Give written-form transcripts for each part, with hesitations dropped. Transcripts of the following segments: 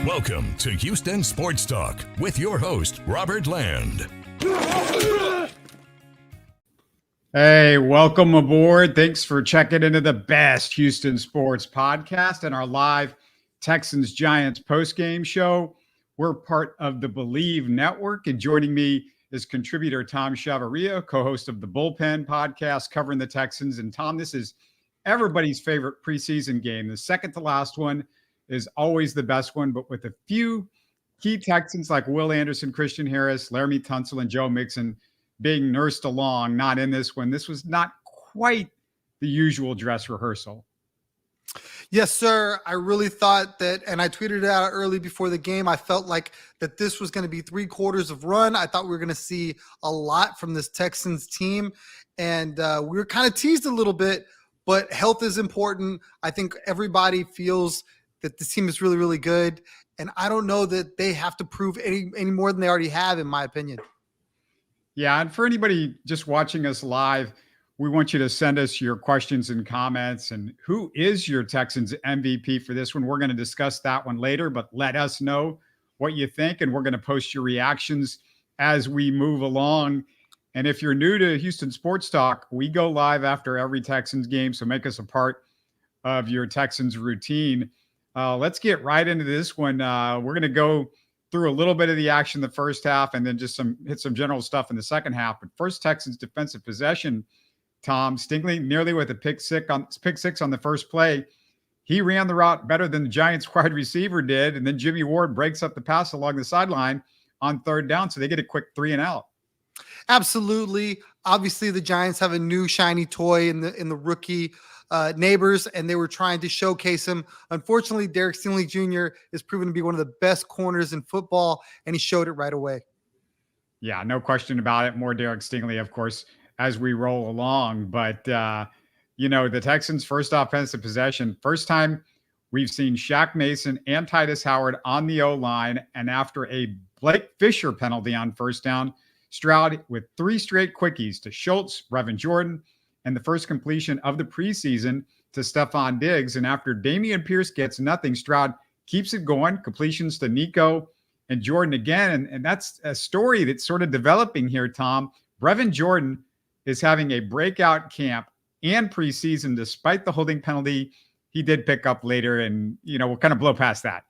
Welcome to Houston Sports Talk with your host, Robert Land. Hey, welcome aboard. Thanks for checking into the best Houston sports podcast and our live Texans-Giants postgame show. We're part of the Bleav network, and joining me is contributor Tom Chavarria, co-host of the Bullpen podcast covering the Texans. And Tom, this is everybody's favorite preseason game. The second to last one is always the best one, but with a few key Texans like Will Anderson, Christian Harris, Laremy Tunsil, and Joe Mixon being nursed along, not in this one. This was not quite the usual dress rehearsal. Yes, sir. I really thought that, and I tweeted it out early before the game, I felt like that this was going to be 3 quarters of run. I thought we were going to see a lot from this Texans team, and we were kind of teased a little bit, but health is important. I think everybody feels that this team is really, really good, and I don't know that they have to prove any more than they already have, in my opinion. Yeah, and for anybody just watching us live, we want you to send us your questions and comments. And who is your Texans MVP for this one? We're going to discuss that one later, but let us know what you think, and we're going to post your reactions as we move along. And if you're new to Houston Sports Talk, we go live after every Texans game, so make us a part of your Texans routine. Let's get right into this one. We're going to go through a little bit of the action the first half and then just hit some general stuff in the second half. But first, Texans defensive possession. Tom Stingley nearly with a pick six on the first play. He ran the route better than the Giants wide receiver did, and then Jimmy Ward breaks up the pass along the sideline on third down, so they get a quick 3 and out. Absolutely. Obviously, the Giants have a new shiny toy in the rookie Neighbors, and they were trying to showcase him. Unfortunately, Derek Stingley Jr. is proven to be one of the best corners in football, and he showed it right away. Yeah, no question about it. More Derek Stingley, of course, as we roll along. But, the Texans' first offensive possession, first time we've seen Shaq Mason and Titus Howard on the O-line. And after a Blake Fisher penalty on first down, Stroud with 3 straight quickies to Schultz, Brevin Jordan, and the first completion of the preseason to Stephon Diggs. And after Dameon Pierce gets nothing, Stroud keeps it going, completions to Nico and Jordan again. And that's a story that's sort of developing here, Tom. Brevin Jordan is having a breakout camp and preseason despite the holding penalty he did pick up later. And, we'll kind of blow past that.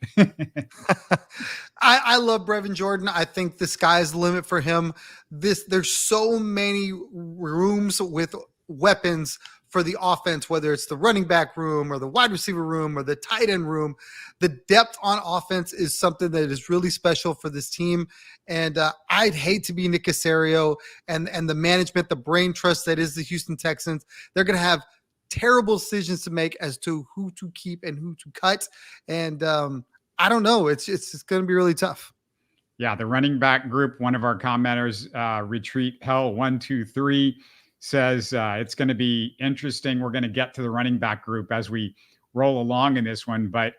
I love Brevin Jordan. I think the sky's the limit for him. There's so many rooms with weapons for the offense, whether it's the running back room or the wide receiver room or the tight end room. The depth on offense is something that is really special for this team. And I'd hate to be Nick Caserio and the management, the brain trust that is the Houston Texans. They're going to have terrible decisions to make as to who to keep and who to cut. And I don't know. It's going to be really tough. Yeah, the running back group, one of our commenters, Retreat Hell 123, says it's going to be interesting. We're going to get to the running back group as we roll along in this one. But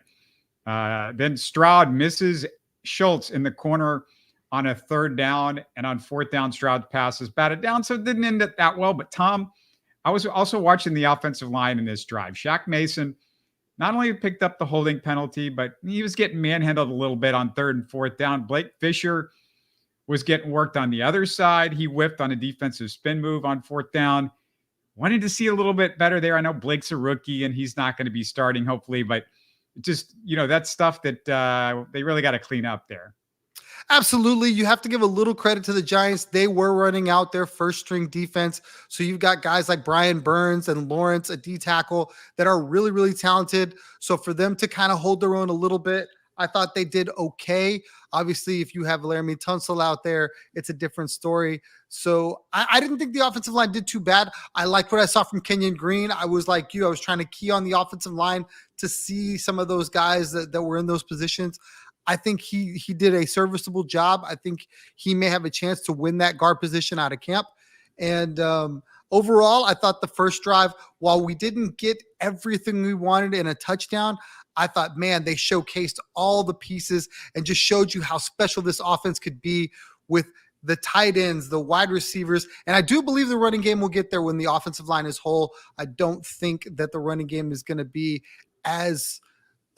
then Stroud misses Schultz in the corner on a third down, and on fourth down, Stroud's pass is batted down. So it didn't end up that well. But Tom, I was also watching the offensive line in this drive. Shaq Mason not only picked up the holding penalty, but he was getting manhandled a little bit on third and fourth down. Blake Fisher was getting worked on the other side. He whiffed on a defensive spin move on fourth down. Wanted to see a little bit better there. I know Blake's a rookie and he's not going to be starting, hopefully, but just, that's stuff that they really got to clean up there. Absolutely. You have to give a little credit to the Giants. They were running out their first string defense. So you've got guys like Brian Burns and Lawrence, a D tackle, that are really, really talented. So for them to kind of hold their own a little bit, I thought they did okay. Obviously, if you have Laremy Tunsil out there, it's a different story. So I didn't think the offensive line did too bad. I liked what I saw from Kenyon Green. I was like you. I was trying to key on the offensive line to see some of those guys that were in those positions. I think he did a serviceable job. I think he may have a chance to win that guard position out of camp. And overall, I thought the first drive, while we didn't get everything we wanted in a touchdown, I thought, man, they showcased all the pieces and just showed you how special this offense could be with the tight ends, the wide receivers. And I do believe the running game will get there when the offensive line is whole. I don't think that the running game is going to be as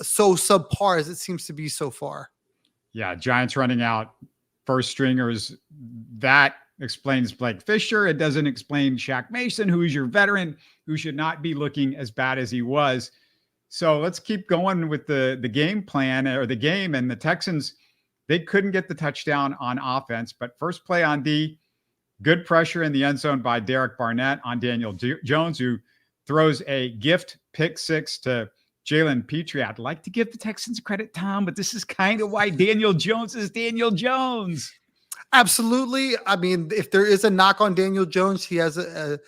so subpar as it seems to be so far. Yeah, Giants running out first stringers. That explains Blake Fisher. It doesn't explain Shaq Mason, who's your veteran, who should not be looking as bad as he was. So let's keep going with the game plan or the game. And the Texans, they couldn't get the touchdown on offense, but first play on D, good pressure in the end zone by Derek Barnett on Daniel Jones, who throws a gift pick six to Jalen Pitre. I'd like to give the Texans credit, Tom, but this is kind of why Daniel Jones is Daniel Jones. Absolutely. I mean, if there is a knock on Daniel Jones, he has a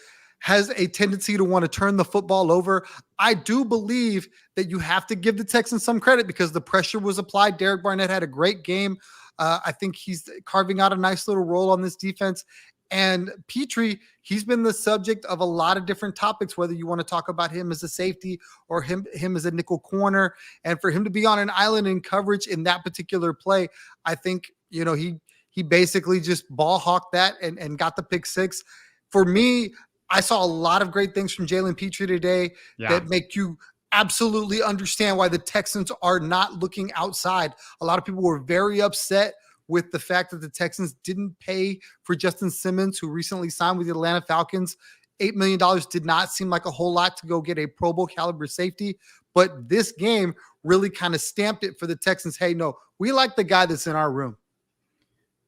tendency to want to turn the football over. I do believe that you have to give the Texans some credit because the pressure was applied. Derek Barnett had a great game. I think he's carving out a nice little role on this defense. And Pitre, he's been the subject of a lot of different topics, whether you want to talk about him as a safety or him as a nickel corner. And for him to be on an island in coverage in that particular play, I think, he basically just ball hawked that and got the pick six. For me, I saw a lot of great things from Jalen Pitre today that make you absolutely understand why the Texans are not looking outside. A lot of people were very upset with the fact that the Texans didn't pay for Justin Simmons, who recently signed with the Atlanta Falcons. $8 million did not seem like a whole lot to go get a Pro Bowl caliber safety. But this game really kind of stamped it for the Texans. Hey, no, we like the guy that's in our room.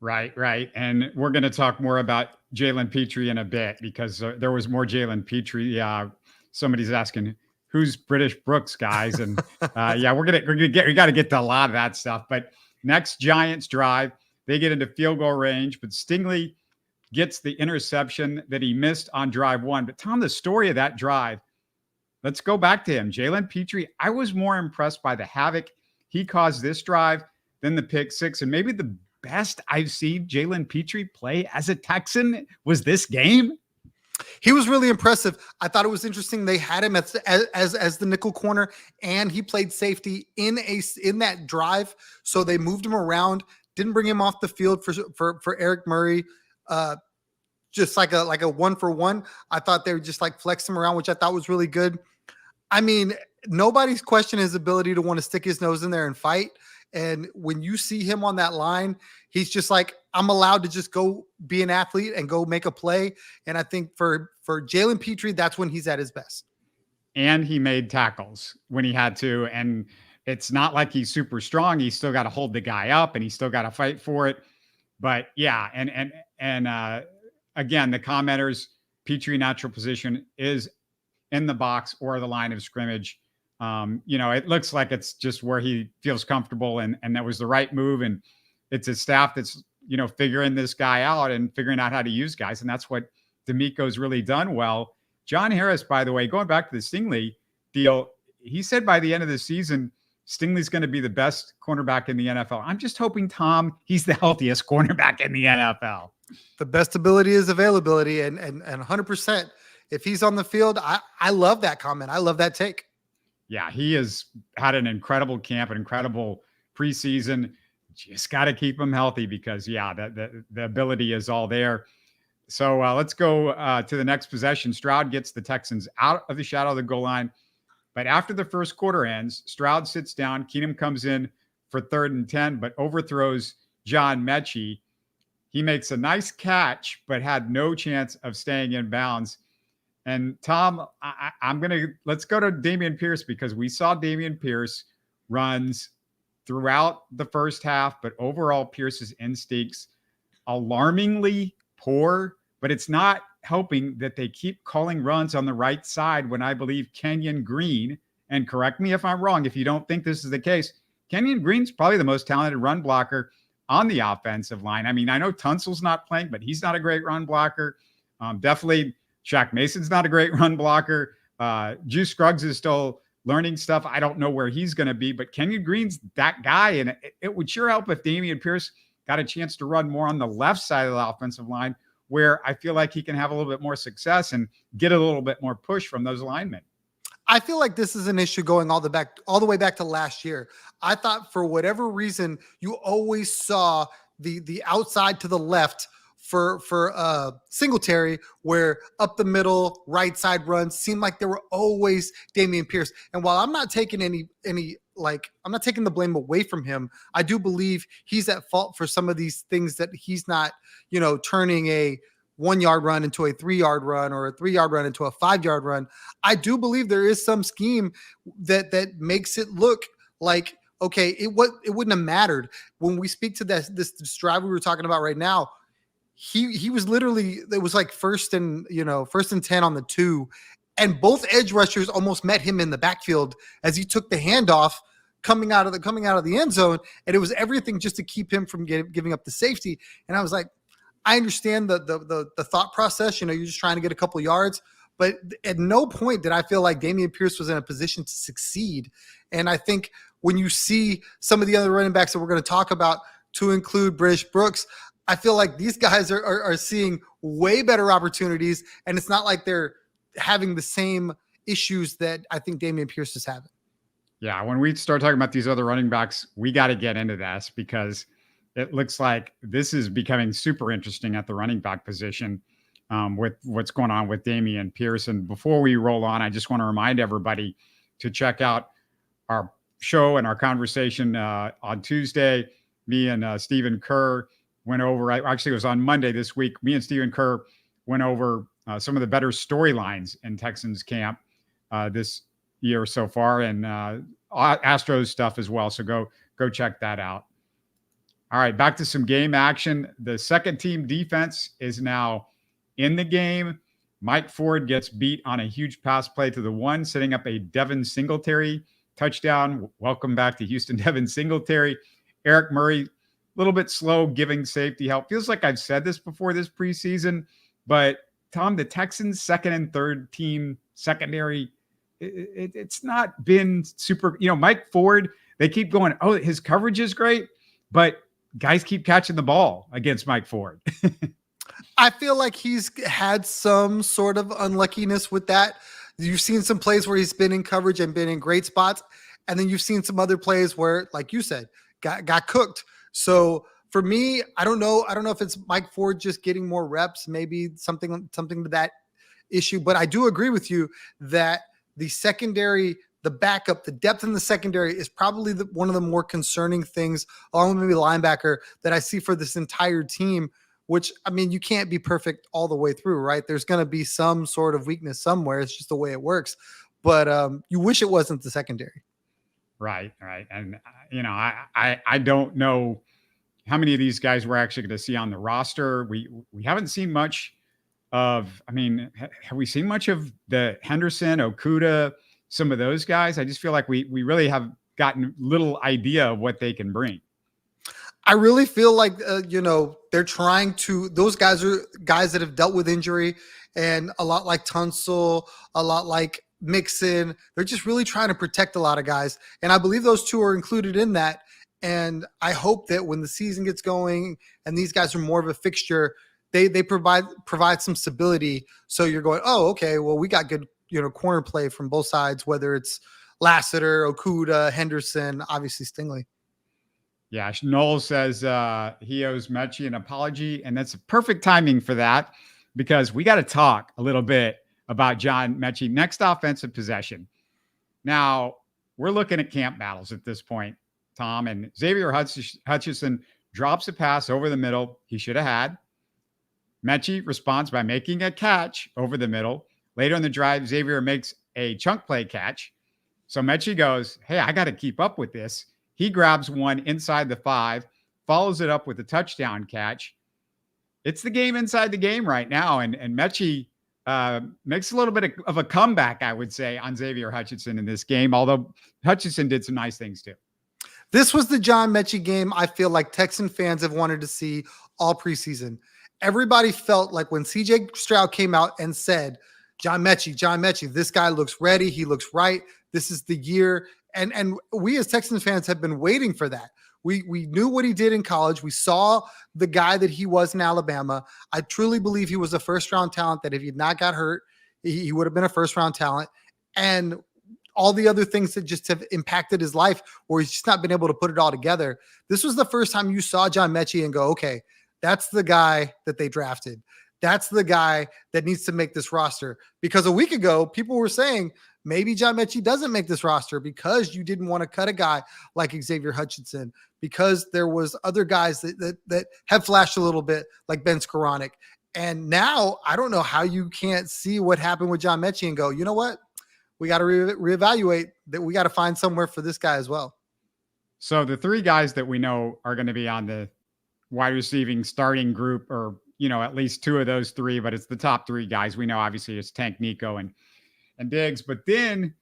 Right. And we're going to talk more about Jalen Pitre in a bit because there was more Jalen Pitre. Somebody's asking, who's British Brooks, guys? And we got to get to a lot of that stuff. But next Giants drive, they get into field goal range, but Stingley gets the interception that he missed on drive one. But Tom, the story of that drive, let's go back to him. Jalen Pitre, I was more impressed by the havoc he caused this drive than the pick six. And maybe the best I've seen Jalen Pitre play as a Texan was this game. He was really impressive. I thought it was interesting. They had him as the nickel corner, and he played safety in that drive. So they moved him around, didn't bring him off the field for Eric Murray. Just like a 1-for-1. I thought they would just like flex him around, which I thought was really good. I mean, nobody's questioned his ability to want to stick his nose in there and fight. And when you see him on that line, he's just like, I'm allowed to just go be an athlete and go make a play. And I think for Jalen Pitre, that's when he's at his best. And he made tackles when he had to. And it's not like he's super strong. He's still got to hold the guy up and he's still got to fight for it. But yeah. And again, the commenters, Pitre natural position is in the box or the line of scrimmage. It looks like it's just where he feels comfortable and that was the right move. And it's a staff that's, figuring this guy out and figuring out how to use guys. And that's what D'Amico's really done well. John Harris, by the way, going back to the Stingley deal, he said by the end of the season, Stingley's going to be the best cornerback in the NFL. I'm just hoping, Tom, he's the healthiest cornerback in the NFL. The best ability is availability. And 100%, if he's on the field, I love that comment. I love that take. Yeah, he has had an incredible camp, an incredible preseason. Just got to keep him healthy because, the ability is all there. So let's go to the next possession. Stroud gets the Texans out of the shadow of the goal line. But after the first quarter ends, Stroud sits down. Keenum comes in for 3rd and 10, but overthrows John Metchie. He makes a nice catch, but had no chance of staying in bounds. And Tom, let's go to Dameon Pierce because we saw Dameon Pierce runs throughout the first half, but overall Pierce's instincts alarmingly poor, but it's not helping that they keep calling runs on the right side when I believe Kenyon Green, and correct me if I'm wrong, if you don't think this is the case, Kenyon Green's probably the most talented run blocker on the offensive line. I mean, I know Tunsil's not playing, but he's not a great run blocker. Definitely Shaq Mason's not a great run blocker. Juice Scruggs is still learning stuff. I don't know where he's going to be, but Kenyon Green's that guy. And it would sure help if Dameon Pierce got a chance to run more on the left side of the offensive line, where I feel like he can have a little bit more success and get a little bit more push from those linemen. I feel like this is an issue going all the way back to last year. I thought for whatever reason, you always saw the outside to the left for Singletary, where up the middle, right side runs seemed like they were always Dameon Pierce. And while I'm not taking any I'm not taking the blame away from him. I do Bleav he's at fault for some of these things that he's not, turning a 1 yard run into a 3 yard run or a 3 yard run into a 5 yard run. I do Bleav there is some scheme that makes it look like, okay, it wouldn't have mattered when we speak to this drive we were talking about right now. He was literally, it was like first and 10 on the 2, and both edge rushers almost met him in the backfield as he took the handoff coming out of the end zone, and it was everything just to keep him from giving up the safety. And I was like, I understand the thought process. You're just trying to get a couple yards, but at no point did I feel like Dameon Pierce was in a position to succeed. And I think when you see some of the other running backs that we're going to talk about, to include British Brooks, I feel like these guys are seeing way better opportunities, and it's not like they're having the same issues that I think Dameon Pierce is having. Yeah, when we start talking about these other running backs, we got to get into this because it looks like this is becoming super interesting at the running back position with what's going on with Dameon Pierce. And before we roll on, I just want to remind everybody to check out our show and our conversation on Tuesday. Me and Stephen Kerr went over, actually it was on Monday this week, me and Stephen Kerr went over some of the better storylines in Texans camp this year so far, and Astros stuff as well. So go check that out. All right, back to some game action. The second team defense is now in the game. Mike Ford gets beat on a huge pass play to the 1, setting up a Devin Singletary touchdown. Welcome back to Houston, Devin Singletary. Eric Murray, a little bit slow giving safety help. Feels like I've said this before this preseason, but Tom, the Texans' second and third team secondary, it's not been super. Mike Ford, they keep going, oh, his coverage is great, but guys keep catching the ball against Mike Ford. I feel like he's had some sort of unluckiness with that. You've seen some plays where he's been in coverage and been in great spots, and then you've seen some other plays where, like you said, got cooked. So for me, I don't know if it's Mike Ford just getting more reps, maybe something to that issue. But I do agree with you that the secondary, the backup, the depth in the secondary is probably one of the more concerning things, along with maybe linebacker, that I see for this entire team, which, I mean, you can't be perfect all the way through, right? There's going to be some sort of weakness somewhere. It's just the way it works. But you wish it wasn't the secondary. Right. And, I don't know how many of these guys we're actually going to see on the roster. We haven't seen much of, have we seen much of the Henderson, Okudah, some of those guys? I just feel like we really have gotten little idea of what they can bring. I really feel like, they're trying to, those guys are guys that have dealt with injury, and a lot like Tunsil, a lot like Mixon. They're just really trying to protect a lot of guys. And I Bleav those two are included in that. And I hope that when the season gets going and these guys are more of a fixture, they provide some stability. So you're going, oh, okay, well, we got good, corner play from both sides, whether it's Lassiter, Okudah, Henderson, obviously Stingley. Yeah, Noel says he owes Metchie an apology, and that's perfect timing for that because we got to talk a little bit about John Metchie. Next offensive possession. Now, we're looking at camp battles at this point, Tom, and Xavier Hutchinson drops a pass over the middle he should have had. Metchie responds by making a catch over the middle. Later in the drive, Xavier makes a chunk play catch. So Metchie goes, hey, I got to keep up with this. He grabs one inside the 5, follows it up with a touchdown catch. It's the game inside the game right now. And Metchie makes a little bit of a comeback, I would say, on Xavier Hutchinson in this game, although Hutchinson did some nice things too. This was the John Metchie game I feel like Texan fans have wanted to see all preseason. Everybody felt like when CJ Stroud came out and said, John Metchie, this guy looks ready. He looks right. This is the year. And we as Texans fans have been waiting for that. We knew what he did in college. We saw the guy that he was in Alabama. I truly Bleav he was a first-round talent, that if he had not got hurt, he would have been a first-round talent. And all the other things that just have impacted his life, where he's just not been able to put it all together. This was the first time you saw John Metchie and go, okay, that's the guy that they drafted. That's the guy that needs to make this roster. Because a week ago, people were saying Maybe John Metchie doesn't make this roster because you didn't want to cut a guy like Xavier Hutchinson, because there was other guys that have flashed a little bit like Ben Skoranek. And now I don't know how you can't see what happened with John Metchie and go, you know what? We got to reevaluate that. We got to find somewhere for this guy as well. So the three guys that we know are going to be on the wide receiving starting group, or, at least two of those three, but it's the top three guys. We know, obviously, it's Tank, Nico, and Diggs, but then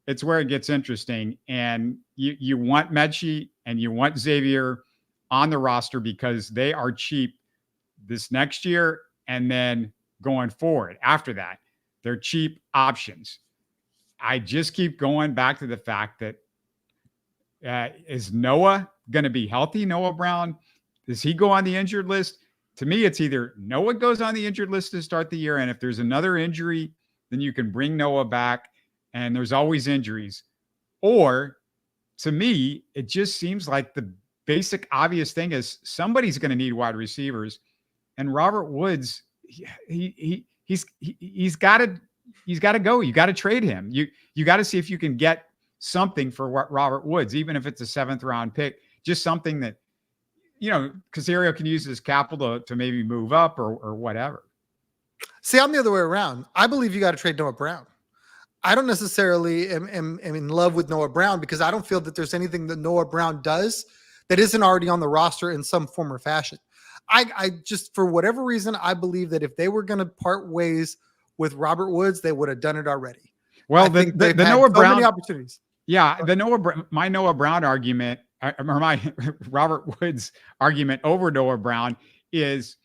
it's where it gets interesting. And you want Metchie and you want Xavier on the roster because they are cheap this next year. And then going forward after that, they're cheap options. I just keep going back to the fact that is Noah going to be healthy? Noah Brown, does he go on the injured list? To me, it's either Noah goes on the injured list to start the year, and if there's another injury, then you can bring Noah back, and there's always injuries. Or, to me, it just seems like the basic obvious thing is somebody's going to need wide receivers, and Robert Woods, he's got to go. You got to trade him. You got to see if you can get something for Robert Woods, even if it's a 7th round pick, just something that, Casario can use his capital to maybe move up or whatever. See, I'm the other way around. I believe you got to trade Noah Brown. I don't necessarily am in love with Noah Brown because I don't feel that there's anything that Noah Brown does that isn't already on the roster in some form or fashion. I just, for whatever reason, I believe that if they were going to part ways with Robert Woods, they would have done it already. Well, the Noah Brown many opportunities. Yeah, my Noah Brown argument, or my Robert Woods argument over Noah Brown is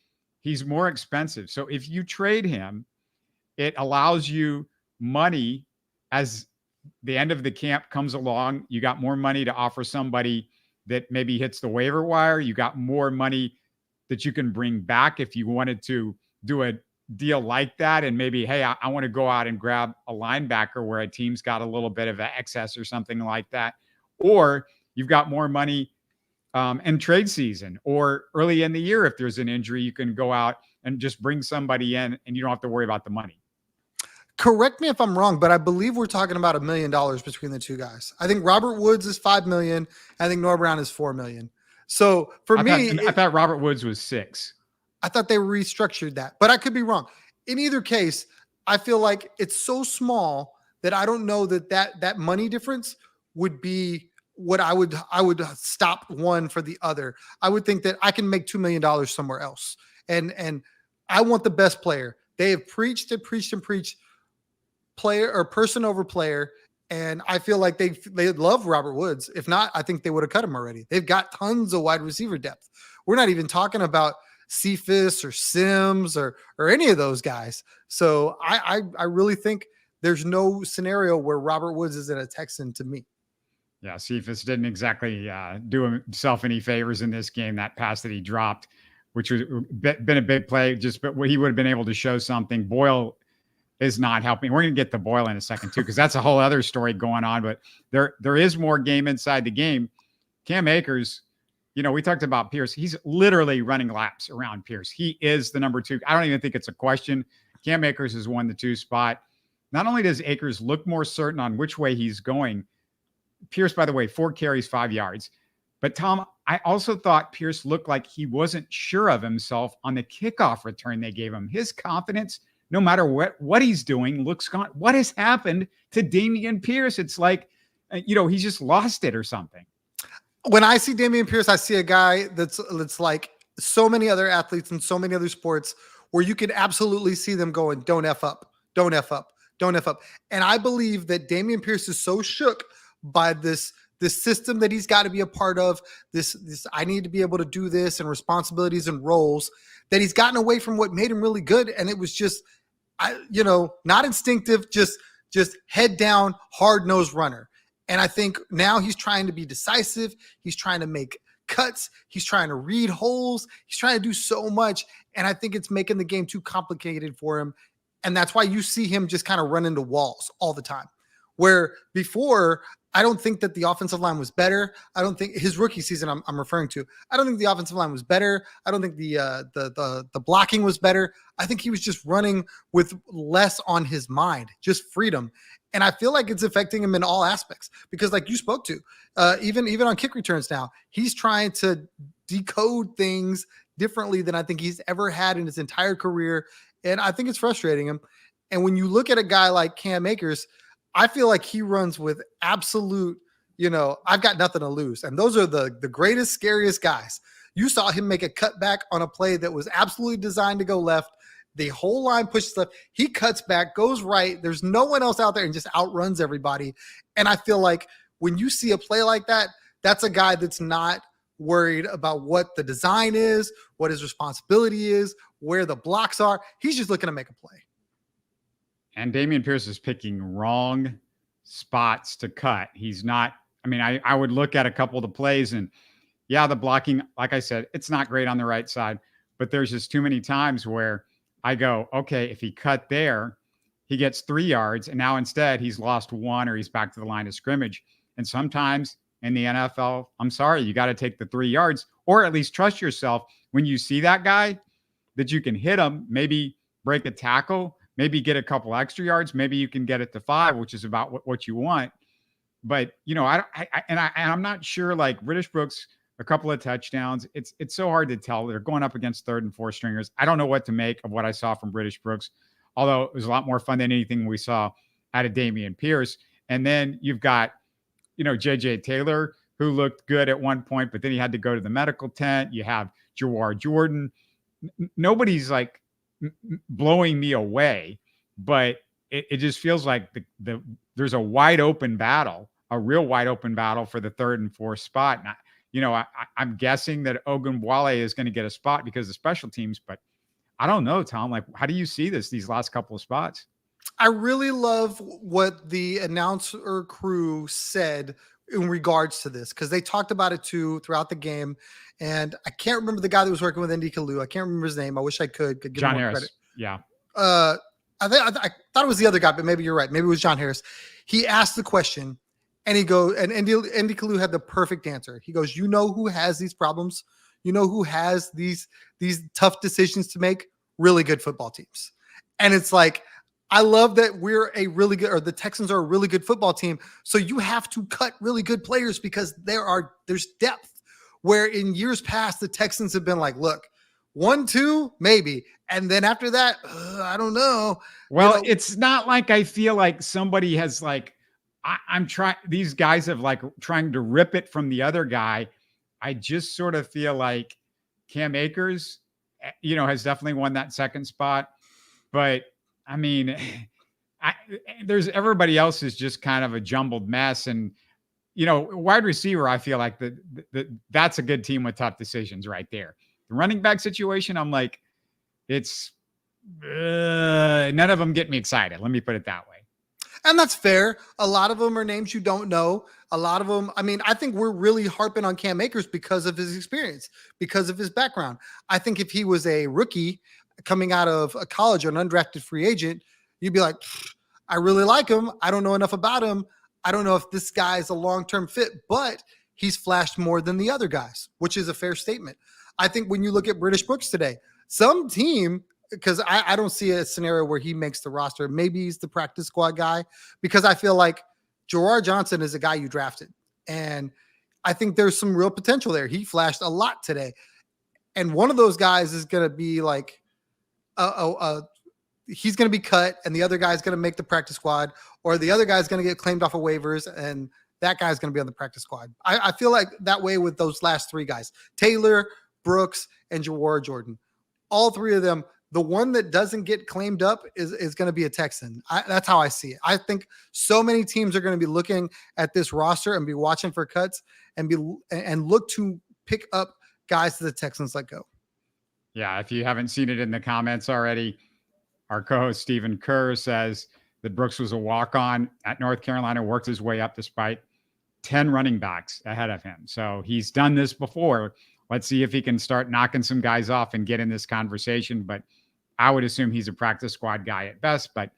he's more expensive. So if you trade him, it allows you money as the end of the camp comes along. You got more money to offer somebody that maybe hits the waiver wire. You got more money that you can bring back if you wanted to do a deal like that. And maybe, hey, I want to go out and grab a linebacker where a team's got a little bit of excess or something like that. Or you've got more money in trade season or early in the year. If there's an injury, you can go out and just bring somebody in and you don't have to worry about the money. Correct me if I'm wrong, but I believe we're talking about $1 million between the two guys. I think Robert Woods is $5 million. I think Noah Brown is $4 million. So for me, I thought Robert Woods was $6 million. I thought they restructured that, but I could be wrong. In either case, I feel like it's so small that I don't know that money difference would be what I would stop one for the other. I would think that I can make $2 million somewhere else. And I want the best player. They have preached player or person over player. And I feel like they love Robert Woods. If not, I think they would have cut him already. They've got tons of wide receiver depth. We're not even talking about Cephas or Sims or any of those guys. So I really think there's no scenario where Robert Woods isn't a Texan to me. Yeah, Cephas didn't exactly do himself any favors in this game. That pass that he dropped, which was been a big play, but he would have been able to show something. Boyle is not helping. We're going to get to Boyle in a second too, because that's a whole other story going on. But there is more game inside the game. Cam Akers, we talked about Pierce. He's literally running laps around Pierce. He is the number 2. I don't even think it's a question. Cam Akers has won the 2 spot. Not only does Akers look more certain on which way he's going, Pierce, by the way, 4 carries, 5 yards. But Tom, I also thought Pierce looked like he wasn't sure of himself on the kickoff return they gave him. His confidence, no matter what he's doing, looks gone. What has happened to Dameon Pierce? It's like, he's just lost it or something. When I see Dameon Pierce, I see a guy that's like so many other athletes in so many other sports where you can absolutely see them going, don't F up, don't F up, don't F up. And I believe that Dameon Pierce is so shook by this system that he's got to be a part of, this I need to be able to do this, and responsibilities and roles, that he's gotten away from what made him really good. And it was just, not instinctive, just head down, hard-nosed runner. And I think now he's trying to be decisive. He's trying to make cuts. He's trying to read holes. He's trying to do so much. And I think it's making the game too complicated for him. And that's why you see him just kind of run into walls all the time. Where before, I don't think that the offensive line was better. I don't think his rookie season I'm referring to. I don't think the offensive line was better. I don't think the blocking was better. I think he was just running with less on his mind, just freedom. And I feel like it's affecting him in all aspects because, like you spoke to, even on kick returns now, he's trying to decode things differently than I think he's ever had in his entire career. And I think it's frustrating him. And when you look at a guy like Cam Akers, I feel like he runs with absolute, I've got nothing to lose. And those are the greatest, scariest guys. You saw him make a cutback on a play that was absolutely designed to go left. The whole line pushes left. He cuts back, goes right. There's no one else out there and just outruns everybody. And I feel like when you see a play like that, that's a guy that's not worried about what the design is, what his responsibility is, where the blocks are. He's just looking to make a play. And Dameon Pierce is picking wrong spots to cut. He's not, I would look at a couple of the plays and yeah, the blocking, like I said, it's not great on the right side, but there's just too many times where I go, okay, if he cut there, he gets 3 yards. And now instead he's lost 1 or he's back to the line of scrimmage. And sometimes in the NFL, I'm sorry, you got to take the 3 yards or at least trust yourself when you see that guy that you can hit him, maybe break a tackle, maybe get a couple extra yards. Maybe you can get it to 5, which is about what you want. But, I'm not sure, like British Brooks, a couple of touchdowns. It's so hard to tell. They're going up against 3rd and 4th stringers. I don't know what to make of what I saw from British Brooks, although it was a lot more fun than anything we saw out of Dameon Pierce. And then you've got, JJ Taylor, who looked good at one point, but then he had to go to the medical tent. You have Jawar Jordan. Nobody's like blowing me away, but it just feels like there's a wide open battle, a real wide open battle for the 3rd and 4th spot. And I'm guessing that Ogunbowale is going to get a spot because of special teams, but I don't know, Tom. Like, how do you see these last couple of spots? I really love what the announcer crew said in regards to this because they talked about it too throughout the game. And I can't remember the guy that was working with Indy Kalu. I can't remember his name. I wish I could give John him more Harris. credit. Yeah. I thought it was the other guy, but maybe you're right. Maybe it was John Harris. He asked the question. And he goes, and Indy Kalu had the perfect answer. He goes, you know who has these problems? You know who has these tough decisions to make? Really good football teams. And it's like, I love that the Texans are a really good football team. So you have to cut really good players because there's depth. Where in years past, the Texans have been like, look, 1, 2, maybe. And then after that, I don't know. Well, it's not like I feel like somebody has like, I'm trying, these guys have like trying to rip it from the other guy. I just sort of feel like Cam Akers, has definitely won that 2nd spot. But there's everybody else is just kind of a jumbled mess. And, wide receiver, I feel like that's a good team with tough decisions right there. The running back situation, I'm like, it's none of them get me excited. Let me put it that way. And that's fair. A lot of them are names you don't know. A lot of them, I think we're really harping on Cam Akers because of his experience, because of his background. I think if he was a rookie coming out of a college or an undrafted free agent, you'd be like, I really like him. I don't know enough about him. I don't know if this guy is a long-term fit, but he's flashed more than the other guys, which is a fair statement. I think when you look at British Brooks today, some team, because I don't see a scenario where he makes the roster. Maybe he's the practice squad guy because I feel like Jawar Johnson is a guy you drafted. And I think there's some real potential there. He flashed a lot today. And one of those guys is going to be like, he's going to be cut and the other guy's going to make the practice squad, or the other guy's going to get claimed off of waivers and that guy's going to be on the practice squad. I feel like that way with those last 3 guys, Taylor, Brooks, and Jawar Jordan. All 3 of them, the one that doesn't get claimed up is going to be a Texan. That's how I see it. I think so many teams are going to be looking at this roster and be watching for cuts and look to pick up guys that the Texans let go. Yeah, if you haven't seen it in the comments already, our co-host Stephen Kerr says that Brooks was a walk-on at North Carolina, worked his way up despite 10 running backs ahead of him. So he's done this before. Let's see if he can start knocking some guys off and get in this conversation. But I would assume he's a practice squad guy at best, but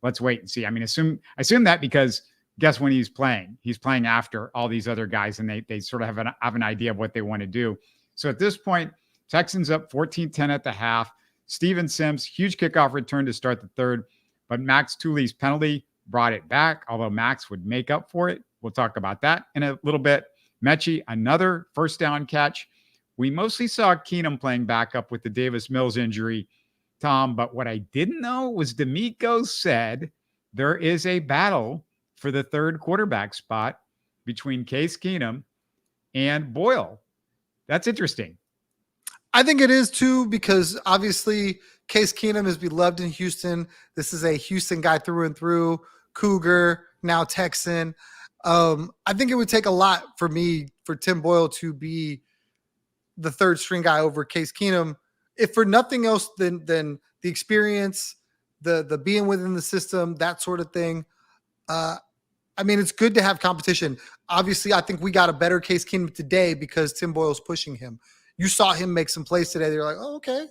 let's wait and see. Assume that because guess when he's playing? He's playing after all these other guys, and they sort of have an idea of what they want to do. So at this point, Texans up 14-10 at the half. Steven Sims, huge kickoff return to start the 3rd, but Max Tooley's penalty brought it back, although Max would make up for it. We'll talk about that in a little bit. Metchie, another first down catch. We mostly saw Keenum playing backup with the Davis Mills injury, Tom, but what I didn't know was D'Amico said there is a battle for the third quarterback spot between Case Keenum and Boyle. That's interesting. I think it is too, because obviously Case Keenum is beloved in Houston. This is a Houston guy through and through, Cougar, now Texan. I think it would take a lot for Tim Boyle to be the third string guy over Case Keenum, if for nothing else than the experience, the being within the system, that sort of thing. I mean, it's good to have competition. Obviously, I think we got a better Case Keenum today because Tim Boyle's pushing him. You saw him make some plays today. They're like, oh, okay.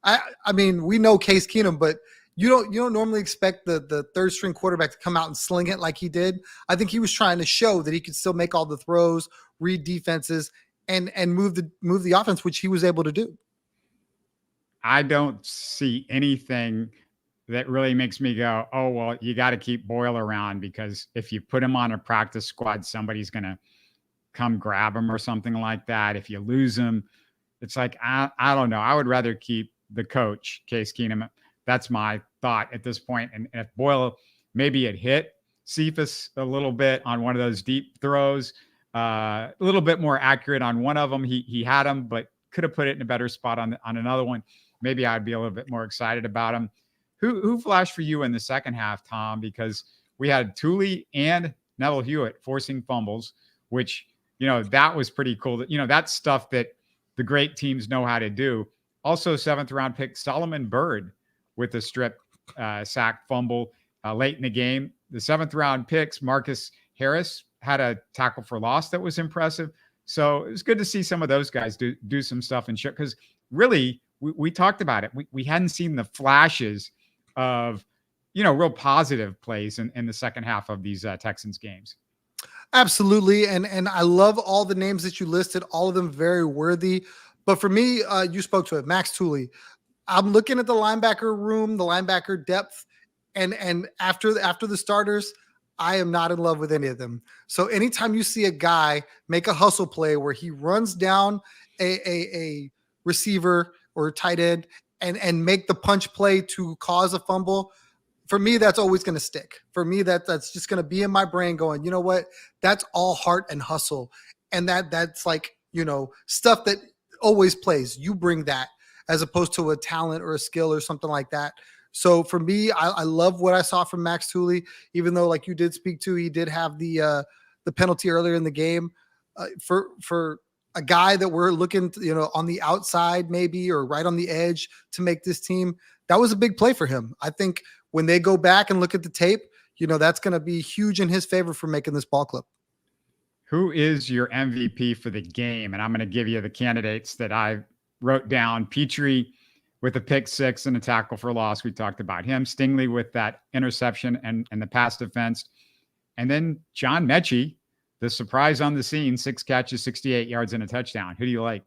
I mean, we know Case Keenum, but you don't normally expect the third string quarterback to come out and sling it like he did. I think he was trying to show that he could still make all the throws, read defenses, and move the offense, which he was able to do. I don't see anything that really makes me go, oh, well, you got to keep Boyle around, because if you put him on a practice squad, somebody's going to come grab him or something like that. If you lose him, it's like, I don't know. I would rather keep the coach, Case Keenum. That's my thought at this point. And if Boyle maybe had hit Cephas a little bit on one of those deep throws, a little bit more accurate on one of them, he had him, but could have put it in a better spot on another one. Maybe I'd be a little bit more excited about him. Who flashed for you in the second half, Tom? Because we had Thule and Neville Hewitt forcing fumbles, which, that was pretty cool. That's stuff that the great teams know how to do. Also, 7th round pick Solomon Byrd with a strip sack fumble late in the game. The 7th round picks, Marcus Harris had a tackle for loss that was impressive. So it was good to see some of those guys do some stuff and show, because really we talked about it. We hadn't seen the flashes of, real positive plays in the second half of these Texans games. Absolutely. And I love all the names that you listed, all of them very worthy. But for me, you spoke to it, Max Thule. I'm looking at the linebacker room, the linebacker depth, and after the starters, I am not in love with any of them. So anytime you see a guy make a hustle play where he runs down a receiver or tight end and make the punch play to cause a fumble, for me, that's always going to stick. For me, that's just going to be in my brain going, you know what? That's all heart and hustle. And that's like, stuff that always plays. You bring that as opposed to a talent or a skill or something like that. So for me, I love what I saw from Max Thule, even though, like you did speak to, he did have the penalty earlier in the game. For a guy that we're looking, on the outside maybe, or right on the edge to make this team, that was a big play for him. I think when they go back and look at the tape, that's going to be huge in his favor for making this ball club. Who is your MVP for the game? And I'm going to give you the candidates that I wrote down. Pitre with a pick 6 and a tackle for loss. We talked about him. Stingley with that interception and the pass defense. And then John Metchie, the surprise on the scene, 6 catches, 68 yards and a touchdown. Who do you like?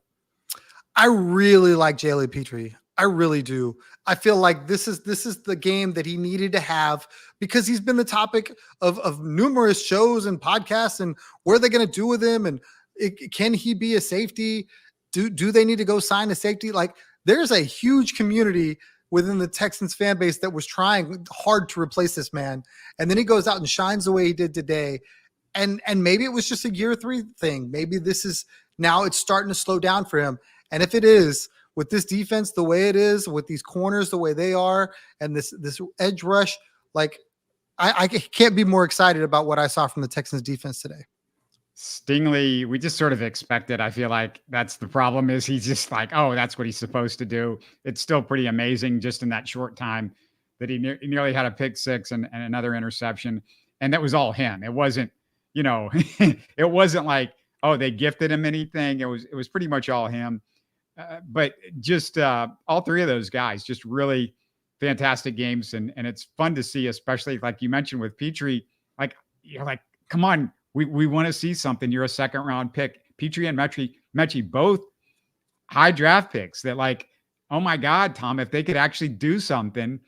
I really like Jalen Pitre. I really do. I feel like this is the game that he needed to have, because he's been the topic of numerous shows and podcasts, and what are they going to do with him? And can he be a safety? Do they need to go sign a safety? Like, there's a huge community within the Texans fan base that was trying hard to replace this man. And then he goes out and shines the way he did today. And maybe it was just a year 3 thing. Maybe this is now it's starting to slow down for him. And if it is, with this defense the way it is, with these corners the way they are, and this edge rush, like I can't be more excited about what I saw from the Texans defense today. Stingley, we just sort of expected. I feel like that's the problem, is he's just like, oh, that's what he's supposed to do. It's still pretty amazing just in that short time that he nearly had a pick 6 and another interception. And that was all him. It wasn't, it wasn't like, oh, they gifted him anything. It was pretty much all him. But just all 3 of those guys, just really fantastic games. And it's fun to see, especially like you mentioned with Pitre, like, you're like, come on, we want to see something. You're a 2nd round pick. Pitre and Metchie, both high draft picks that, like, oh my God, Tom, if they could actually do something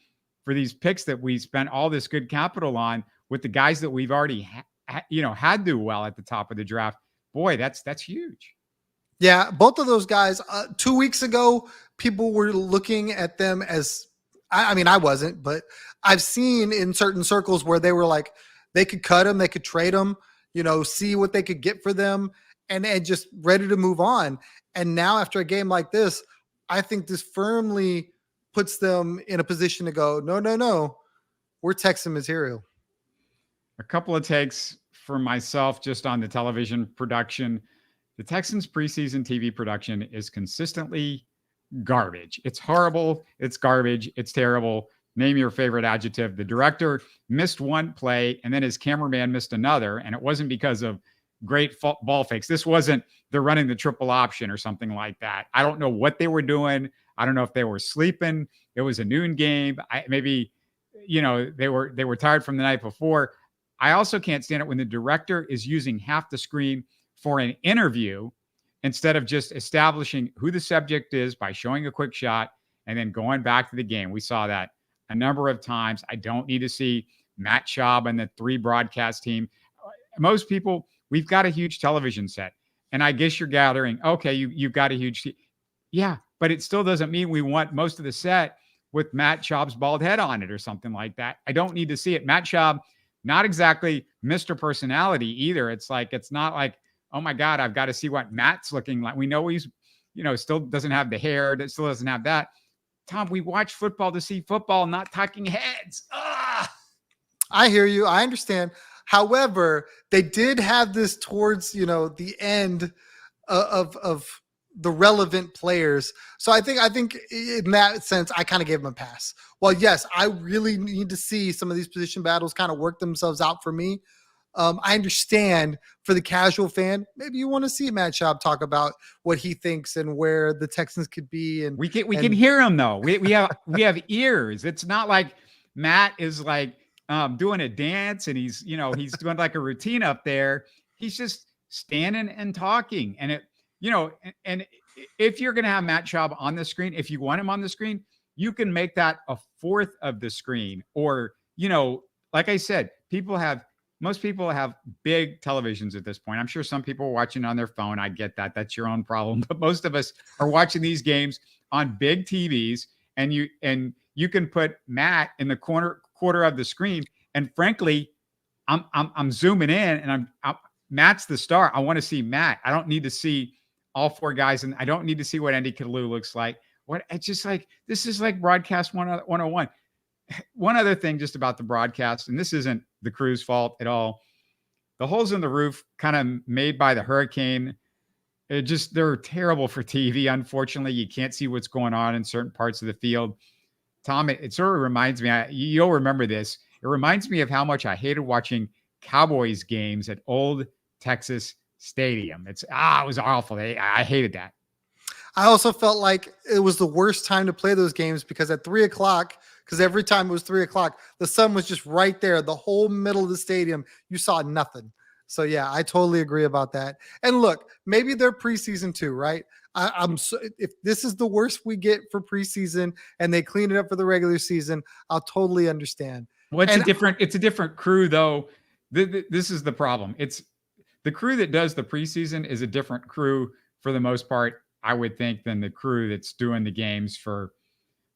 for these picks that we spent all this good capital on with the guys that we've already had do well at the top of the draft. Boy, that's huge. Yeah, both of those guys. 2 weeks ago, people were looking at them as, I mean, I wasn't, but I've seen in certain circles where they were like, they could cut them, they could trade them, see what they could get for them, and just ready to move on. And now after a game like this, I think this firmly puts them in a position to go, no, we're Texan material. A couple of takes for myself just on the television production. The Texans preseason TV production is consistently garbage. It's horrible. It's garbage. It's terrible. Name your favorite adjective. The director missed one play and then his cameraman missed another. And it wasn't because of great ball fakes. This wasn't they're running the triple option or something like that. I don't know what they were doing. I don't know if they were sleeping. It was a noon game. Maybe they were tired from the night before. I also can't stand it when the director is using half the screen for an interview instead of just establishing who the subject is by showing a quick shot and then going back to the game. We saw that a number of times. I don't need to see Matt Schaub and the 3 broadcast team. Most people, we've got a huge television set. And I guess you're gathering, okay, you've got a huge team. Yeah, but it still doesn't mean we want most of the set with Matt Schaub's bald head on it or something like that. I don't need to see it. Matt Schaub, not exactly Mr. Personality either. It's not like, oh my God, I've got to see what Matt's looking like. We know he's, still doesn't have the hair, that still doesn't have that. Tom, we watch football to see football, not talking heads. I hear you. I understand. However, they did have this towards, the end of the relevant players. So I think in that sense, I kind of gave them a pass. Well, yes, I really need to see some of these position battles kind of work themselves out for me. I understand for the casual fan, maybe you want to see Matt Schaub talk about what he thinks and where the Texans could be. And we can hear him though. We have ears. It's not like Matt is like doing a dance and he's doing like a routine up there. He's just standing and talking. And and if you're going to have Matt Schaub on the screen, if you want him on the screen, you can make that a fourth of the screen. Or, like I said, most people have big televisions at this point. I'm sure some people are watching on their phone. I get that. That's your own problem. But most of us are watching these games on big TVs, and you can put Matt in the quarter of the screen. And frankly, I'm zooming in, and Matt's the star. I want to see Matt. I don't need to see all 4 guys, and I don't need to see what Andy Kalu looks like. It's just like, this is like broadcast 101. One other thing just about the broadcast, and this isn't the crew's fault at all. The holes in the roof kind of made by the hurricane, they're terrible for TV. Unfortunately, you can't see what's going on in certain parts of the field. Tom, it sort of reminds me, you'll remember this. It reminds me of how much I hated watching Cowboys games at Old Texas Stadium. It was awful. I hated that. I also felt like it was the worst time to play those games because at 3:00, because every time it was 3:00, the sun was just right there. The whole middle of the stadium, you saw nothing. So yeah, I totally agree about that. And look, maybe they're preseason too, right? If this is the worst we get for preseason and they clean it up for the regular season, I'll totally understand. Well, it's a different crew though. This is the problem. It's the crew that does the preseason is a different crew for the most part, I would think, than the crew that's doing the games for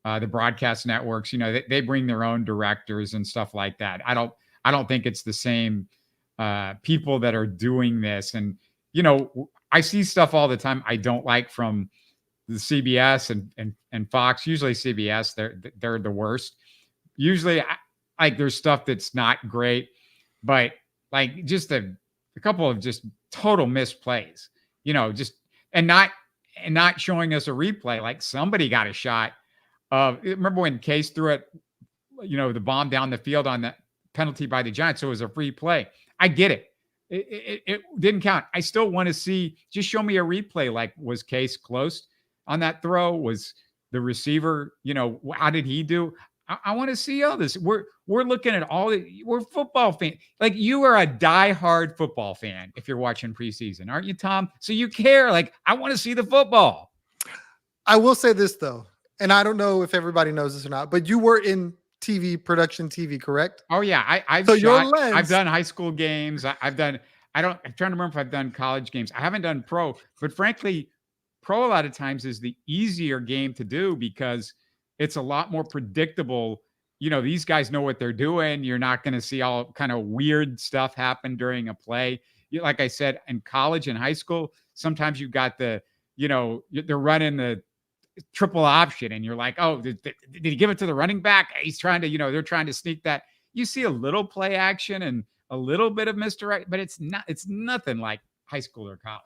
the broadcast networks. They bring their own directors and stuff like that. I don't think it's the same people that are doing this. And, I see stuff all the time I don't like from the CBS and Fox. Usually CBS, they're the worst. Usually there's stuff that's not great, but like just a couple of just total misplays, and not showing us a replay. Like somebody got a shot of, remember when Case threw it, the bomb down the field on the penalty by the Giants. So it was a free play. I get it. It didn't count. I still want to see, just show me a replay. Like, was Case close on that throw? Was the receiver, how did he do? I want to see all this. We're looking at we're football fans. Like, you are a diehard football fan if you're watching preseason, aren't you, Tom? So you care. Like, I want to see the football. I will say this though, and I don't know if everybody knows this or not, but you were in TV, correct? Oh yeah, I've So your shot. I've lens, done high school games. I've done. I'm trying to remember if I've done college games. I haven't done pro, but frankly, pro a lot of times is the easier game to do because it's a lot more predictable. These guys know what they're doing. You're not going to see all kind of weird stuff happen during a play. Like I said, in college and high school, sometimes you got they're running the triple option and you're like, oh, did he give it to the running back? He's trying to, they're trying to sneak that. You see a little play action and a little bit of misdirect, but it's nothing like high school or college.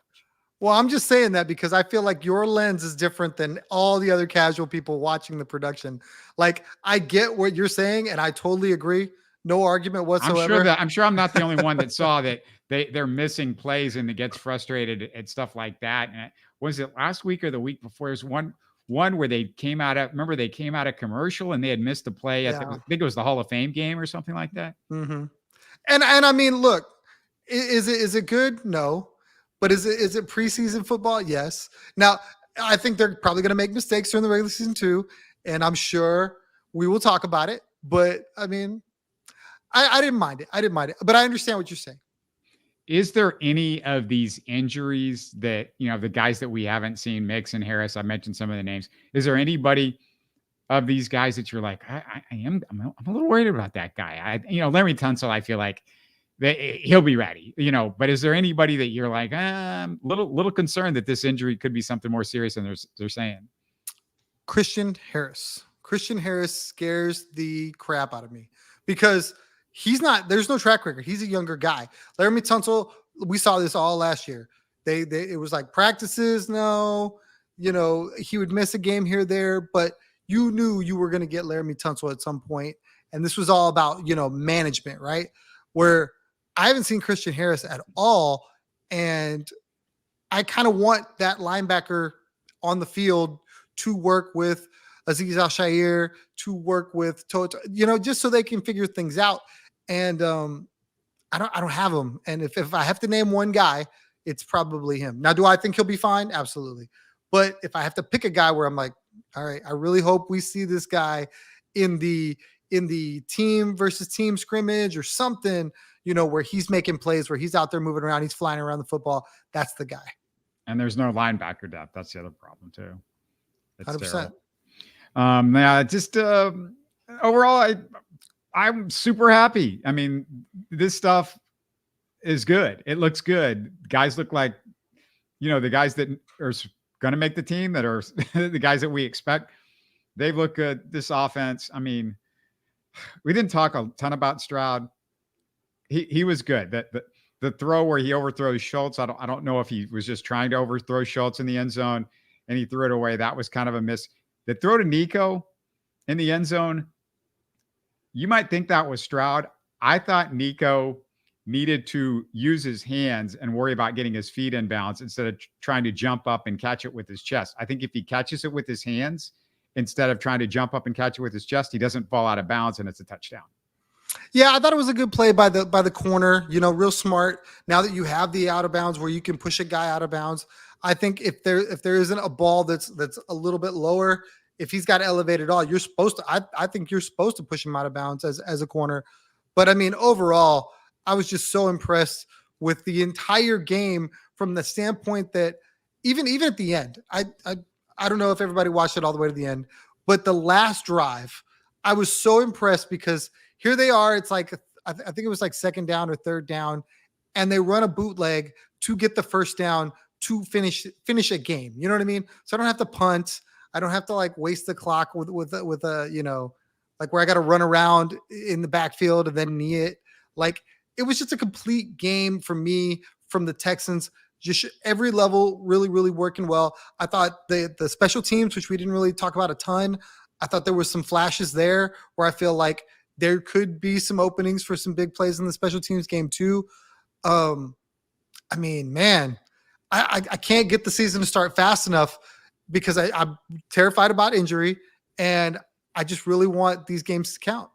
well, I'm just saying that because I feel like your lens is different than all the other casual people watching the production. Like, I get what you're saying, and I totally agree. No argument whatsoever. I'm sure I'm not the only one that saw that they're missing plays and it gets frustrated at stuff like that. And was it last week or the week before? There's one where they came out of commercial and they had missed a play. I think it was the Hall of Fame game or something like that. Mm-hmm. And I mean, look, is it good? No. But is it preseason football? Yes. Now, I think they're probably going to make mistakes during the regular season too, and I'm sure we will talk about it. But I mean, I didn't mind it. But I understand what you're saying. Is there any of these injuries that, the guys that we haven't seen, Mix and Harris, I mentioned some of the names. Is there anybody of these guys that you're like, I'm a little worried about that guy? Larry Tunsil, I feel like he'll be ready, but is there anybody that you're like, I'm little concerned that this injury could be something more serious than they're saying? Christian Harris scares the crap out of me because there's no track record. He's a younger guy. Laremy Tunsil, we saw this all last year. It was like practices. No, he would miss a game here or there, but you knew you were going to get Laremy Tunsil at some point. And this was all about, management, right? Where I haven't seen Christian Harris at all. And I kind of want that linebacker on the field to work with Azeez Al-Shaair, to work with Toto, just so they can figure things out. And I don't have him. And if I have to name one guy, it's probably him. Now, do I think he'll be fine? Absolutely. But if I have to pick a guy where I'm like, all right, I really hope we see this guy in the team versus team scrimmage or something, where he's making plays, where he's out there moving around, he's flying around the football. That's the guy. And there's no linebacker depth. That's the other problem too. It's 100%. Yeah, just overall, I'm super happy. I mean, this stuff is good. It looks good. Guys look like, the guys that are going to make the team, that are the guys that we expect. They look good. This offense, I mean, we didn't talk a ton about Stroud. He was good. The throw where he overthrows Schultz, I don't know if he was just trying to overthrow Schultz in the end zone and he threw it away. That was kind of a miss. The throw to Nico in the end zone, you might think that was Stroud. I thought Nico needed to use his hands and worry about getting his feet in bounds instead of trying to jump up and catch it with his chest. I think if he catches it with his hands instead of trying to jump up and catch it with his chest, he doesn't fall out of bounds and it's a touchdown. Yeah, I thought it was a good play by the corner, real smart. Now that you have the out of bounds where you can push a guy out of bounds, I think if there isn't a ball that's a little bit lower, if he's got elevated at all, you're supposed to. I think you're supposed to push him out of bounds as a corner. But I mean, overall, I was just so impressed with the entire game from the standpoint that even at the end, I don't know if everybody watched it all the way to the end, but the last drive, I was so impressed because here they are. It's like, I think it was like second down or third down, and they run a bootleg to get the first down to finish a game. You know what I mean? So I don't have to punt. I don't have to like waste the clock with a, like where I got to run around in the backfield and then knee it. Like it was just a complete game for me from the Texans. Just every level really, really working well. I thought the special teams, which we didn't really talk about a ton, I thought there was some flashes there where I feel like there could be some openings for some big plays in the special teams game too. I mean, man, I can't get the season to start fast enough because I'm terrified about injury, and I just really want these games to count.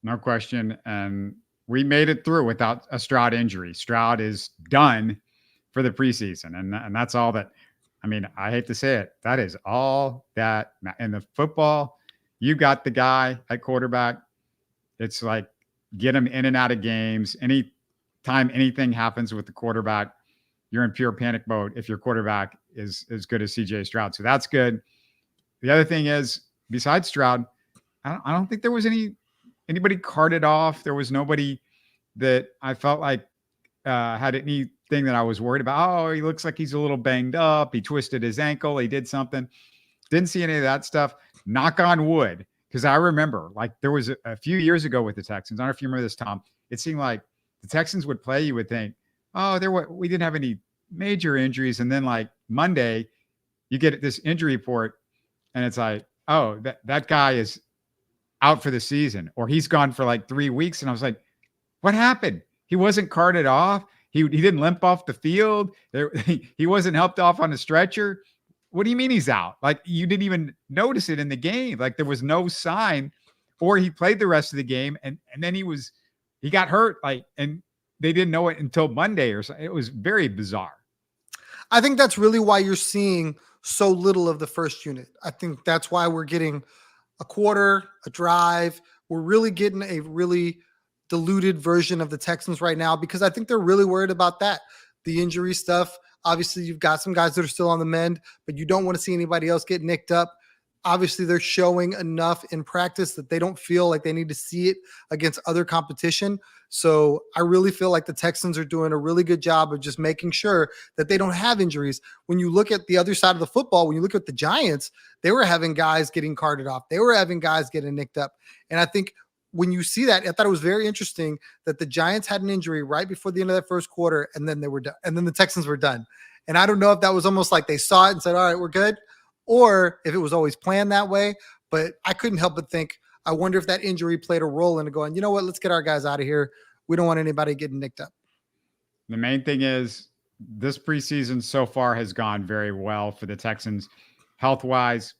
No question. And we made it through without a Stroud injury. Stroud is done for the preseason. And that's all that, I mean, I hate to say it. That is all that in the football you got the guy at quarterback. It's like, get him in and out of games. Anytime anything happens with the quarterback, you're in pure panic mode if your quarterback is as good as CJ Stroud. So that's good. The other thing is, besides Stroud, I don't think there was anybody carted off. There was nobody that I felt like had anything that I was worried about. Oh, he looks like he's a little banged up. He twisted his ankle. He did something. Didn't see any of that stuff. Knock on wood. Because I remember, like, there was a few years ago with the Texans. I don't know if you remember this, Tom. It seemed like the Texans would play. You would think, oh, we didn't have any major injuries. And then, like, Monday, you get this injury report, and it's like, oh, that guy is out for the season, or he's gone for like 3 weeks. And I was like, what happened? He wasn't carted off. He didn't limp off the field. He wasn't helped off on a stretcher. What do you mean he's out? Like, you didn't even notice it in the game. Like, there was no sign, or he played the rest of the game and then he got hurt. Like, and they didn't know it until Monday or something. It was very bizarre. I think that's really why you're seeing so little of the first unit. I think that's why we're getting a quarter, a drive. We're really getting a really diluted version of the Texans right now, because I think they're really worried about that. The injury stuff. Obviously, you've got some guys that are still on the mend, but you don't want to see anybody else get nicked up. Obviously, they're showing enough in practice that they don't feel like they need to see it against other competition. So I really feel like the Texans are doing a really good job of just making sure that they don't have injuries. When you look at the other side of the football, when you look at the Giants, they were having guys getting carted off. They were having guys getting nicked up. And I think when you see that, I thought it was very interesting that the Giants had an injury right before the end of that first quarter, and then they were done. And then the Texans were done. And I don't know if that was almost like they saw it and said, all right, we're good, or if it was always planned that way. But I couldn't help but think, I wonder if that injury played a role in going, you know what, let's get our guys out of here. We don't want anybody getting nicked up. The main thing is, this preseason so far has gone very well for the Texans health-wise.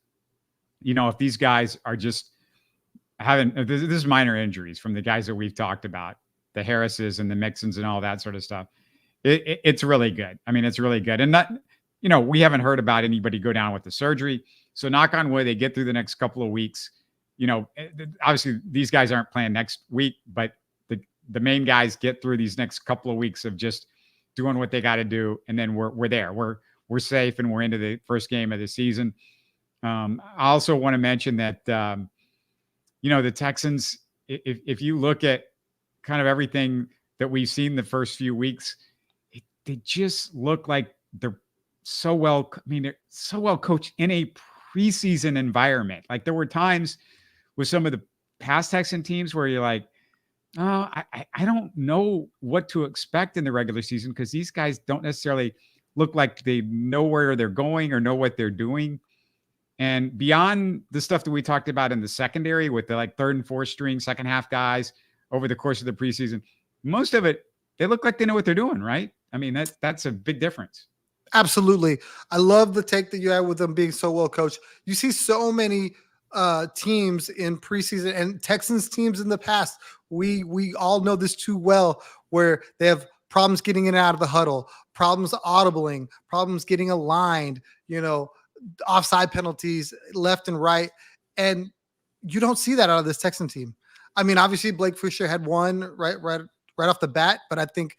You know, if these guys are just having this is minor injuries from the guys that we've talked about, the Harrises and the Mixons and all that sort of stuff, it's really good. I mean, it's really good. And not, you know, we haven't heard about anybody go down with the surgery. So knock on wood, they get through the next couple of weeks. You know, obviously these guys aren't playing next week, but the main guys get through these next couple of weeks of just doing what they got to do. And then we're there. We're safe, and we're into the first game of the season. I also want to mention that, you know, the Texans, if you look at kind of everything that we've seen the first few weeks, they just look like they're so well. I mean, they're so well coached in a preseason environment. Like, there were times with some of the past Texan teams where you're like, oh, I don't know what to expect in the regular season, because these guys don't necessarily look like they know where they're going or know what they're doing. And beyond the stuff that we talked about in the secondary with the like third and fourth string second half guys over the course of the preseason, most of it, they look like they know what they're doing, right? I mean, that's a big difference. Absolutely. I love the take that you had with them being so well coached. You see so many teams in preseason, and Texans teams in the past. We all know this too well, where they have problems getting in and out of the huddle, problems audibling, problems getting aligned, you know, offside penalties left and right. And you don't see that out of this Texan team. I mean, obviously Blake Fisher had one right off the bat, but I think,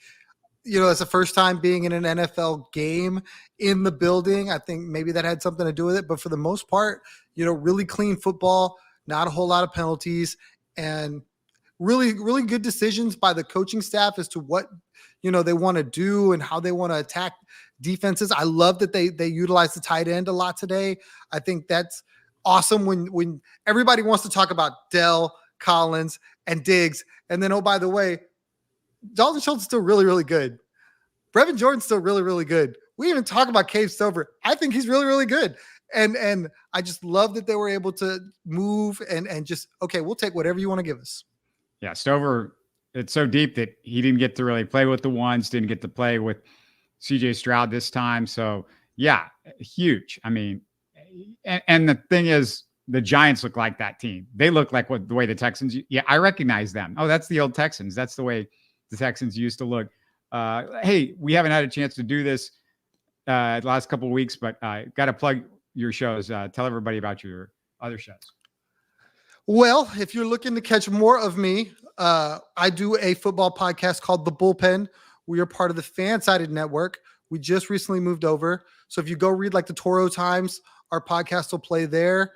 you know, it's the first time being in an NFL game in the building. I think maybe that had something to do with it. But for the most part, you know, really clean football, not a whole lot of penalties, and really, really good decisions by the coaching staff as to what, you know, they want to do and how they want to attack defenses. I love that they utilize the tight end a lot today. I think that's awesome when everybody wants to talk about Dell, Collins, and Diggs. And then, oh, by the way, Dalton Schultz is still really, really good. Brevin Jordan's still really, really good. We even talk about Cave Stover. I think he's really, really good. And I just love that they were able to move and just, okay, we'll take whatever you want to give us. Yeah, Stover, it's so deep that he didn't get to really play with the ones, didn't get to play with CJ Stroud this time. So, yeah, huge. I mean, and the thing is, the Giants look like that team. They look like the way the Texans, yeah, I recognize them. Oh, that's the old Texans. That's the way the Texans used to look. Hey, we haven't had a chance to do this the last couple of weeks, but got to plug your shows. Tell everybody about your other shows. Well, if you're looking to catch more of me, I do a football podcast called The Bullpen. We are part of the Fan-Sided Network. We just recently moved over. So if you go read like the Toro Times, our podcast will play there.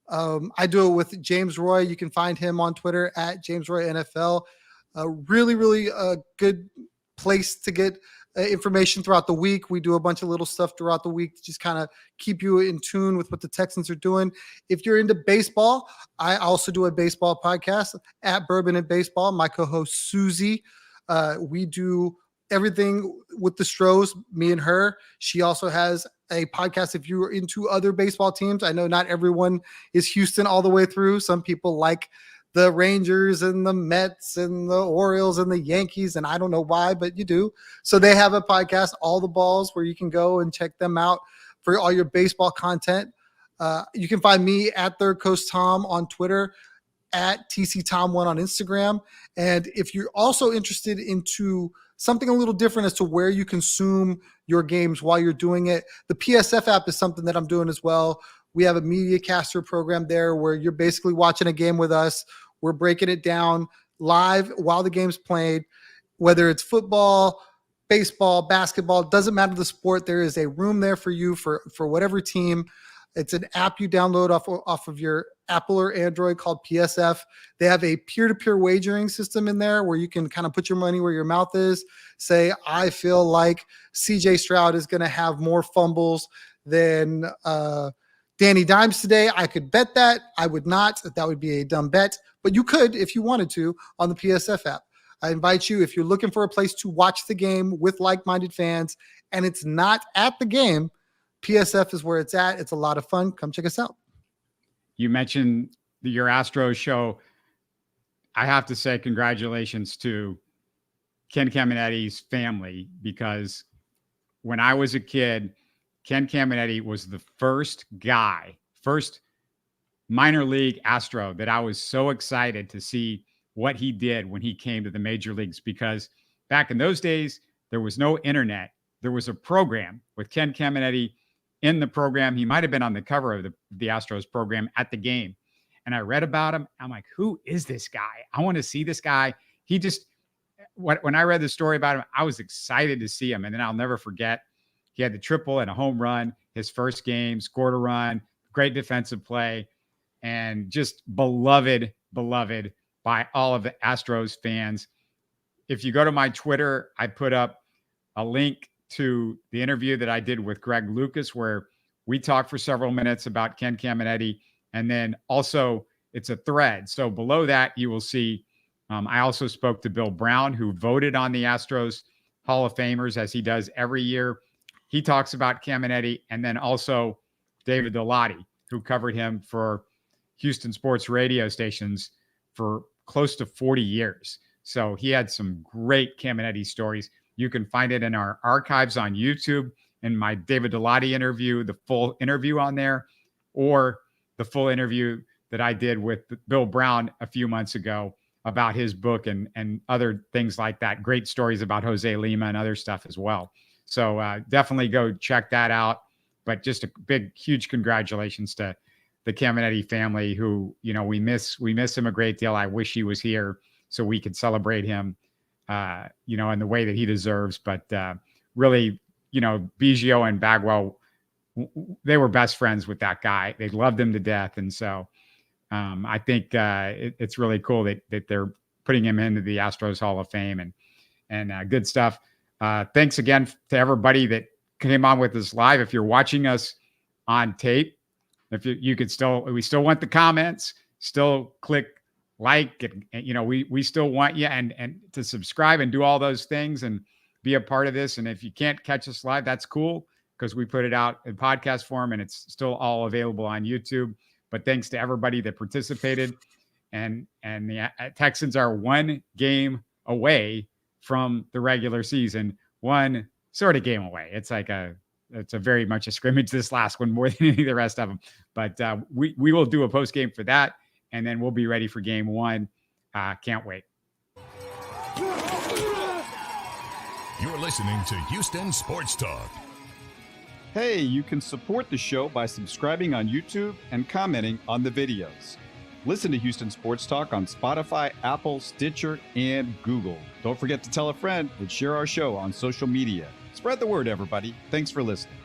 I do it with James Roy. You can find him on Twitter at James Roy NFL. Really, really good place to get information throughout the week. We do a bunch of little stuff throughout the week to just kind of keep you in tune with what the Texans are doing. If you're into baseball, I also do a baseball podcast at Bourbon and Baseball. My co-host Susie, we do everything with the Stros, me and her. She also has a podcast if you're into other baseball teams. I know not everyone is Houston all the way through. Some people like the Rangers and the Mets and the Orioles and the Yankees, and I don't know why, but you do. So they have a podcast, All the Balls, where you can go and check them out for all your baseball content. You can find me at Third Coast Tom on Twitter, at TCTom1 on Instagram. And if you're also interested into something a little different as to where you consume your games while you're doing it, the PSF app is something that I'm doing as well. We have a media caster program there where you're basically watching a game with us. We're breaking it down live while the game's played, whether it's football, baseball, basketball, doesn't matter the sport. There is a room there for you for whatever team. It's an app you download off of your Apple or Android called PSF. They have a peer-to-peer wagering system in there where you can kind of put your money where your mouth is. Say, I feel like CJ Stroud is going to have more fumbles than Danny Dimes today. I could bet that. I would not. That would be a dumb bet. But you could, if you wanted to, on the PSF app. I invite you, if you're looking for a place to watch the game with like-minded fans, and it's not at the game, PSF is where it's at. It's a lot of fun. Come check us out. You mentioned your Astros show. I have to say congratulations to Ken Caminetti's family, because when I was a kid, Ken Caminetti was the first minor league Astro that I was so excited to see what he did when he came to the major leagues, because back in those days, there was no internet. There was a program with Ken Caminetti in the program. He might've been on the cover of the Astros program at the game. And I read about him. I'm like, who is this guy? I want to see this guy. When I read the story about him, I was excited to see him. And then I'll never forget, he had the triple and a home run his first game, scored a run, great defensive play, and just beloved by all of the Astros fans. If you go to my Twitter, I put up a link to the interview that I did with Greg Lucas, where we talked for several minutes about Ken Caminetti. And then also it's a thread. So below that, you will see, I also spoke to Bill Brown, who voted on the Astros Hall of Famers, as he does every year. He talks about Caminetti, and then also David Dilotti, who covered him for Houston sports radio stations for close to 40 years. So he had some great Caminetti stories. You can find it in our archives on YouTube, in my David Dilotti interview, the full interview on there, or the full interview that I did with Bill Brown a few months ago about his book and other things like that. Great stories about Jose Lima and other stuff as well. So definitely go check that out. But just a big, huge congratulations to the Caminetti family, who, we miss him a great deal. I wish he was here so we could celebrate him, in the way that he deserves. But really, Biggio and Bagwell, they were best friends with that guy. They loved him to death. And so I think it's really cool that they're putting him into the Astros Hall of Fame, and good stuff. Thanks again to everybody that came on with us live. If you're watching us on tape, if you could we still want the comments, still click like, and we still want you and to subscribe and do all those things and be a part of this. And if you can't catch us live, that's cool, because we put it out in podcast form and it's still all available on YouTube. But thanks to everybody that participated, and the Texans are one game away from the regular season, one sort of game away. It's a very much a scrimmage, this last one, more than any of the rest of them. But we will do a post game for that, and then we'll be ready for game one. Can't wait. You're listening to Houston Sports Talk. Hey, you can support the show by subscribing on YouTube and commenting on the videos. Listen to Houston Sports Talk on Spotify, Apple, Stitcher, and Google. Don't forget to tell a friend and share our show on social media. Spread the word, everybody. Thanks for listening.